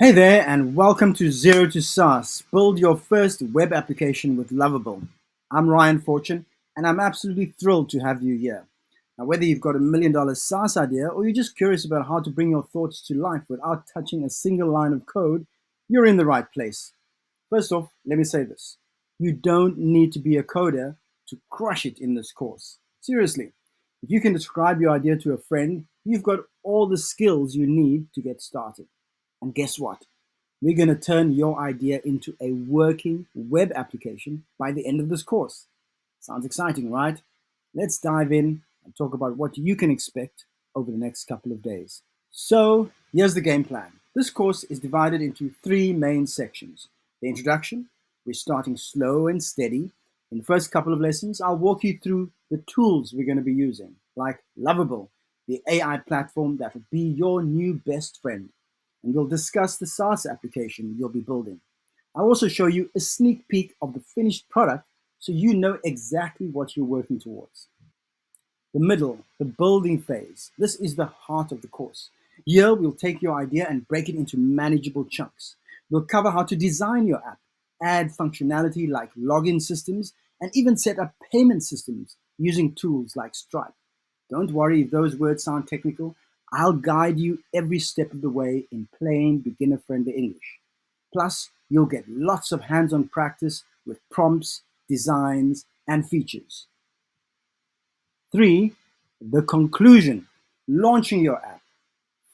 Hey there, and welcome to Zero to SaaS. Build your first web application with Lovable. I'm Ryan Fortune, and I'm absolutely thrilled to have you here. Now, whether you've got $1 million SaaS idea or you're just curious about how to bring your thoughts to life without touching a single line of code, you're in the right place. First off, let me say this. You don't need to be a coder to crush it in this course. Seriously, if you can describe your idea to a friend, you've got all the skills you need to get started. And guess what? We're going to turn your idea into a working web application by the end of this course. Sounds exciting, right? Let's dive in and talk about what you can expect over the next couple of days. So here's the game plan. This course is divided into three main sections. The introduction, we're starting slow and steady. In the first couple of lessons, I'll walk you through the tools we're going to be using, like Lovable, the AI platform that will be your new best friend. And we'll discuss the SaaS application you'll be building. I'll also show you a sneak peek of the finished product so you know exactly what you're working towards. The middle, the building phase. This is the heart of the course. Here, we'll take your idea and break it into manageable chunks. We'll cover how to design your app, add functionality like login systems, and even set up payment systems using tools like Stripe. Don't worry if those words sound technical. I'll guide you every step of the way in plain, beginner-friendly English. Plus, you'll get lots of hands-on practice with prompts, designs, and features. 3. The conclusion, launching your app.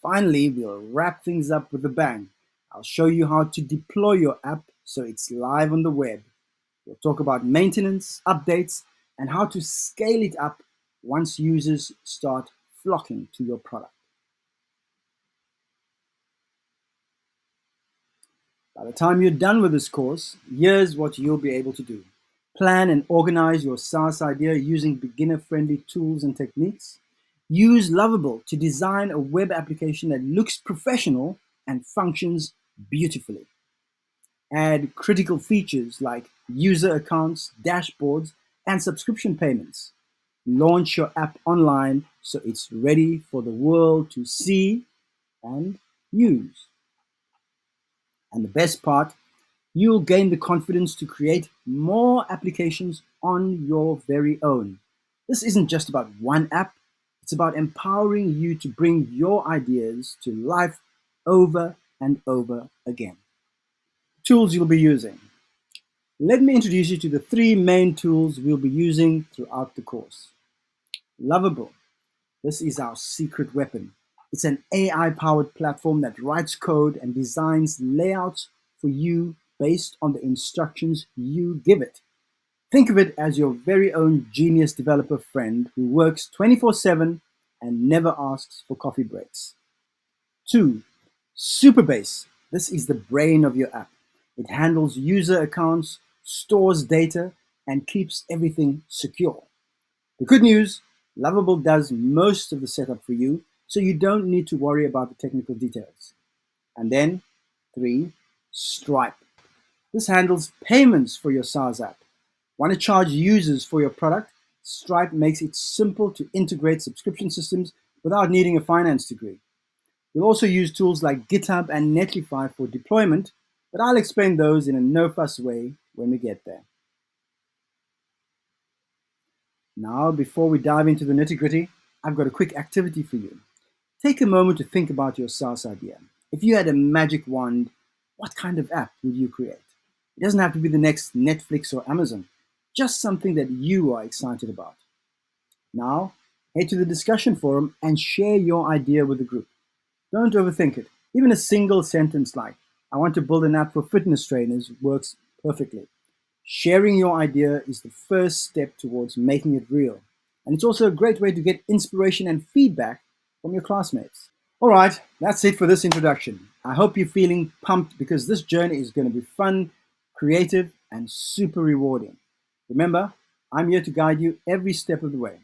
Finally, we'll wrap things up with a bang. I'll show you how to deploy your app so it's live on the web. We'll talk about maintenance, updates, and how to scale it up once users start flocking to your product. By the time you're done with this course, here's what you'll be able to do. Plan and organize your SaaS idea using beginner-friendly tools and techniques. Use Lovable to design a web application that looks professional and functions beautifully. Add critical features like user accounts, dashboards, and subscription payments. Launch your app online so it's ready for the world to see and use. And the best part, you'll gain the confidence to create more applications on your very own. This isn't just about one app, it's about empowering you to bring your ideas to life over and over again. Tools you'll be using. Let me introduce you to the three main tools we'll be using throughout the course. Lovable. This is our secret weapon. It's an AI-powered platform that writes code and designs layouts for you based on the instructions you give it. Think of it as your very own genius developer friend who works 24/7 and never asks for coffee breaks. 2. Superbase. This is the brain of your app. It handles user accounts, stores data, and keeps everything secure. The good news, Lovable does most of the setup for you, so you don't need to worry about the technical details. And then, 3, Stripe. This handles payments for your SaaS app. Want to charge users for your product? Stripe makes it simple to integrate subscription systems without needing a finance degree. We'll also use tools like GitHub and Netlify for deployment, but I'll explain those in a no-fuss way when we get there. Now, before we dive into the nitty-gritty, I've got a quick activity for you. Take a moment to think about your SaaS idea. If you had a magic wand, what kind of app would you create? It doesn't have to be the next Netflix or Amazon, just something that you are excited about. Now, head to the discussion forum and share your idea with the group. Don't overthink it. Even a single sentence like, I want to build an app for fitness trainers works perfectly. Sharing your idea is the first step towards making it real. And it's also a great way to get inspiration and feedback from your classmates. All right, that's it for this introduction. I hope you're feeling pumped because this journey is going to be fun, creative, and super rewarding. Remember, I'm here to guide you every step of the way.